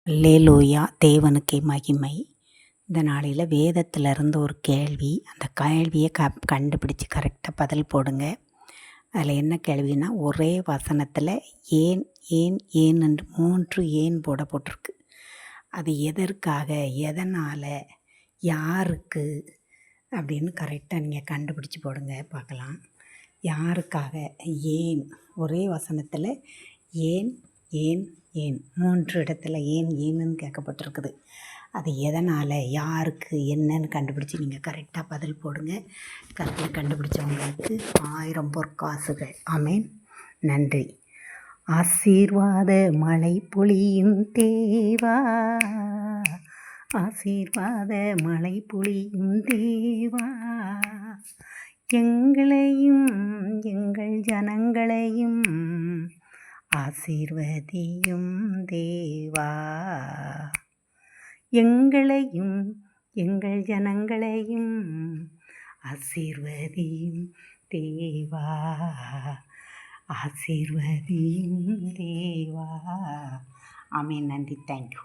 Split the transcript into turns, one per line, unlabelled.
அல்லேலூயா, தேவனுக்கே மகிமை. இந்த நாளையில் வேதத்தில் இருந்து ஒரு கேள்வி, அந்த கேள்வியை கண்டுபிடிச்சி கரெக்டாக பதில் போடுங்க. அதில் என்ன கேள்வின்னா, ஒரே வசனத்தில் ஏன் ஏன் ஏன் என்று 3 ஏன் போட்டிருக்கு. அது எதற்காக, எதனால், யாருக்கு அப்படின்னு கரெக்டாக நீங்கள் கண்டுபிடிச்சி போடுங்க பார்க்கலாம். யாருக்காக, ஏன், ஒரே வசனத்தில் ஏன் ஏன் ஏன் 3 இடத்துல ஏன் ஏன்னு கேட்கப்பட்டிருக்குது. அது எதனால், யாருக்கு, என்னன்னு கண்டுபிடிச்சி நீங்கள் கரெக்டாக பதில் போடுங்க. கரெக்டாக கண்டுபிடிச்சவங்களுக்கு 1000 பொற்காசுகள். ஆமேன். நன்றி. ஆசீர்வாத மழை பொழியும் தேவா, ஆசீர்வாத மழை பொழியும் தேவா, எங்களையும் எங்கள் ஜனங்களையும் ஆசீர்வதியும் தேவா, எங்களையும் எங்கள் ஜனங்களையும் ஆசீர்வதியும் தேவா, ஆசீர்வதியும் தேவா. ஆமென். நன்றி. தேங்க்யூ.